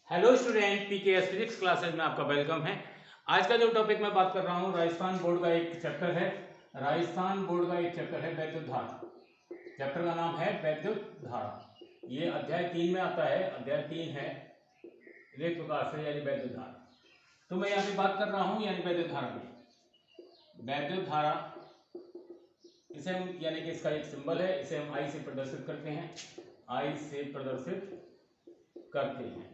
Hello student, PKS physics classes में आपका welcome है। आज का जो टॉपिक मैं बात कर रहा हूँ, राजस्थान बोर्ड का एक चैप्टर है। राजस्थान बोर्ड का एक चैप्टर है वैद्युत धारा। चैप्टर का नाम है वैद्युत धारा। ये अध्याय 3 में आता है। अध्याय 3 है इलेक्ट्रिक प्रकाश से यानी वैद्युत धारा। तो मैं यहाँ पे बात कर रहा हूँ यानी वैद्युत धारा की। वैद्युत धारा इसे हम यानी कि इसका एक सिंबल है, इसे हम आई से प्रदर्शित करते हैं। आई से प्रदर्शित करते हैं।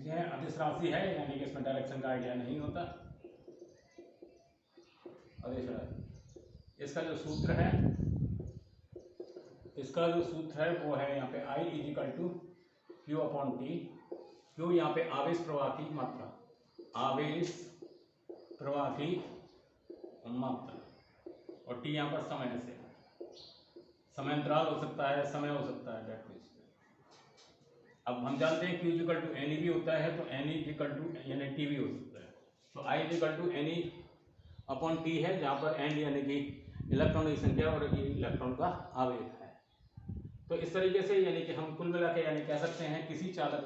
यह अदिश राशि है यानी कि इसमें डायरेक्शन का आइडिया नहीं होता। अदिश राशि इसका जो सूत्र है वो है यहाँ पे I is equal to Q upon T. Q यहाँ पे आवेश प्रवाह की मात्रा, आवेश प्रवाह की मात्रा, और टी यहाँ पर समय से, समय अंतराल हो सकता है, समय हो सकता है। अब हम जानते हैं Q इजिकल टू एन भी होता है, तो एन इजिकल टू यानी टी भी हो सकता है। तो I is equal to n upon T है, जहाँ पर एन यानी कि इलेक्ट्रॉन की संख्या और ये इलेक्ट्रॉन का आवेश है। तो इस तरीके से यानी कि हम कुल मिला के यानी कह सकते हैं किसी चालक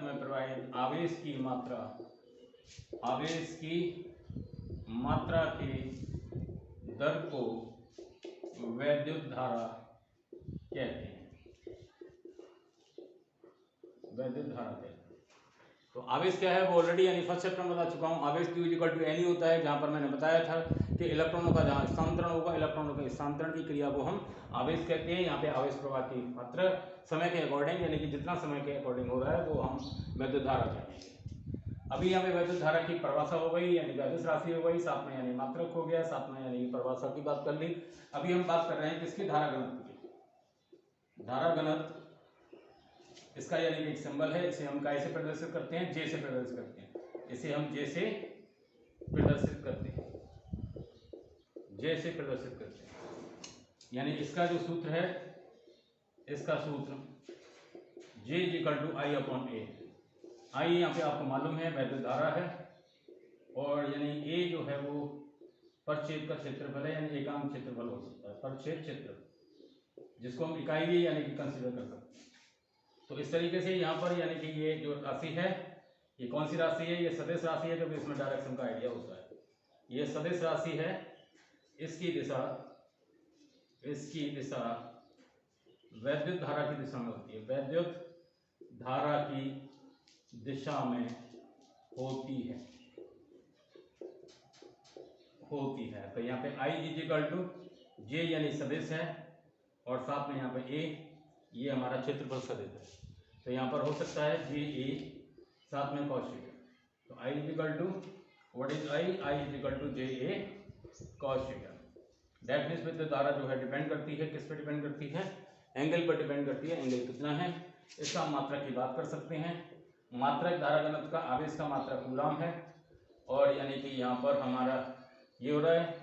में प्रवाहित आवेश की मात्रा की दर को वैद्युत धारा कहते हैं। तो आवेश क्या है वो ऑलरेडी यानी फर्स्ट चैप्टर में बता चुका हूँ। आवेश Q इजिकल टू एन होता है, जहाँ पर मैंने बताया था कि इलेक्ट्रॉनों का जहाँ स्थानांतरण होगा, इलेक्ट्रॉनों के स्थानांतरण की क्रिया को हम आवेश कहते हैं। यहाँ पे आवेश प्रवाह की मात्रा समय के अकॉर्डिंग यानी कि जितना समय के अकॉर्डिंग हो रहा है वो हम वैद्युत धारा कहेंगे। अभी यहाँ पे वैद्युत धारा की परिभाषा हो गई यानी कि अदिश राशि हो गई, साथ में यानी मात्रक हो गया, साथ में यानी परिभाषा की बात कर ली। अभी हम बात कर रहे हैं किसकी, धारा घनत्व की। धारा घनत्व इसका यानी कि एक सिंबल है, इसे हम काय से प्रदर्शित करते हैं, जे से प्रदर्शित करते हैं। इसे हम जे से प्रदर्शित करते हैं, यानी इसका जो सूत्र है, इसका सूत्र J is equal to I upon A. I यहाँ पे आपको मालूम है वैद्युत धारा है, और यानी ए जो है वो परिच्छेद का क्षेत्रफल है, यानी एकांक क्षेत्रफल हो सकता है, परिच्छेद क्षेत्र, जिसको हम इकाई भी यानी कि कंसीडर कर सकते हैं। तो इस तरीके से यहाँ पर यानी कि ये जो राशि है, ये कौन सी राशि है, ये सदिश राशि है, क्योंकि इसमें डायरेक्शन का आइडिया होता है। ये सदिश राशि है, इसकी दिशा वैद्युत धारा की दिशा में होती है, वैद्युत धारा की दिशा में होती है। तो यहाँ पे I इजिकल टू जे यानी सदिश है, और साथ में यहाँ पे A ये हमारा क्षेत्रफल सदिश है। तो यहाँ पर हो सकता है जे ए साथ में cos थीटा। तो I is equal to what is I is equal to J A cos theta. That means विद्युत धारा जो है डिपेंड करती है, किस पे डिपेंड करती है, एंगल पर डिपेंड करती है। एंगल कितना है इसका मात्रक की बात कर सकते हैं। मात्रक धारा घनत्व का, आवेश का मात्रक कूलाम है, और यानी कि यहाँ पर हमारा ये हो रहा है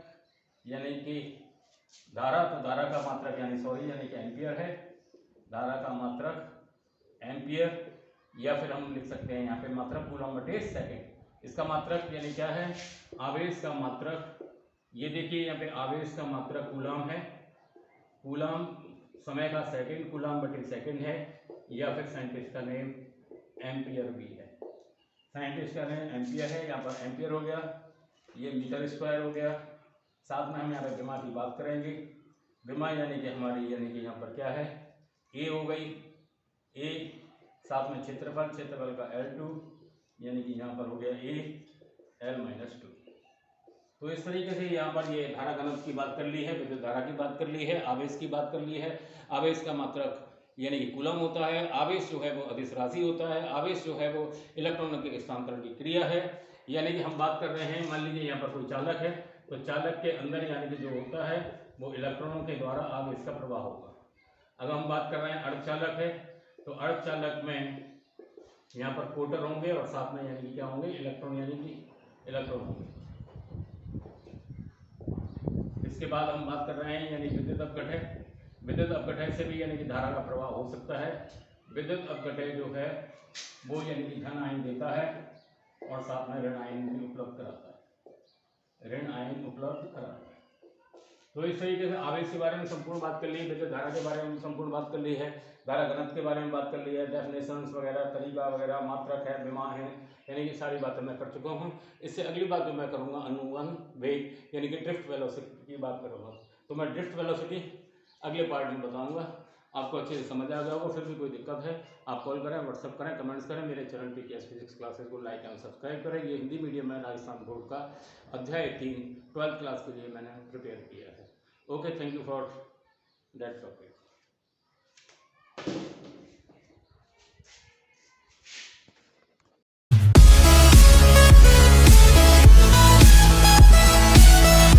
यानी कि धारा, तो धारा का मात्रक यानी कि एम्पियर है। धारा का मात्रक एम्पियर, या फिर हम लिख सकते हैं यहाँ पे मात्रक कूलम बटे सेकेंड। इसका मात्रक यानी क्या है, आवेश का मात्रक। ये देखिए यहाँ पे आवेश का मात्रक कूलम है, कूलम समय का सेकेंड, कूलम बटे सेकेंड है, या फिर साइंटिस्ट का नेम एम्पियर भी है। साइंटिस्ट का नेम एम्पियर है, यहाँ पर एम्पियर हो गया, ये मीटर स्क्वायर हो गया। साथ में हम यहाँ पे विमा की बात करेंगे। विमा यानी कि हमारी यानी कि यहाँ पर क्या है, ए हो गई, ए साथ में क्षेत्रफल का L2 यानी कि यहाँ पर हो गया A L-2। तो इस तरीके से यहाँ पर ये धारा घनत्व की बात कर ली है, विद्युत धारा की बात कर ली है, आवेश की बात कर ली है। आवेश का मात्रक यानी कि कूलम होता है, आवेश जो है वो अदिश राशि होता है, आवेश जो है वो इलेक्ट्रॉनों के स्थानांतरण की क्रिया है। यानी कि हम बात कर रहे हैं, मान लीजिए यहाँ पर कोई चालक है, तो चालक के अंदर यानी कि जो होता है वो इलेक्ट्रॉनों के द्वारा आवेश का प्रवाह होगा। अगर हम बात कर रहे हैं अर्धचालक है, तो अर्धचालक में यहाँ पर कोटर होंगे, और साथ में यानी कि क्या होंगे, इलेक्ट्रॉन यानी कि इलेक्ट्रॉन होंगे। इसके बाद हम बात कर रहे हैं यानी विद्युत अपघटय। विद्युत अपघटय से भी यानी कि धारा का प्रवाह हो सकता है। विद्युत अपघटय जो है वो यानी कि धन आयन देता है, और साथ में ऋण आयन भी उपलब्ध कराता है। ऋण आयन उपलब्ध कराना। तो इस तरीके से आवेश के बारे में संपूर्ण बात कर ली है, विद्युत धारा के बारे में संपूर्ण बात कर ली है, धारा घनत्व के बारे में बात कर ली है, डेफिनेशंस वगैरह, तरीका वगैरह, मात्रक है, विमान है, यानी कि सारी बातें मैं कर चुका हूँ। इससे अगली बात जो मैं करूँगा अनुवन वेग यानी कि ड्रिफ्ट वेलोसिटी की बात करूँगा। तो मैं ड्रिफ्ट वेलोसिटी अगले पार्ट में बताऊँगा। आपको अच्छे से समझ आ गया होगा। फिर भी कोई दिक्कत है आप कॉल करें, व्हाट्सअप करें, कमेंट्स करें। मेरे चैनल PKS फिजिक्स क्लासेस को लाइक एंड सब्सक्राइब करें। ये हिंदी मीडियम में राजस्थान बोर्ड का अध्याय 3 12th क्लास के लिए मैंने प्रिपेयर किया है। Okay, thank you for that topic.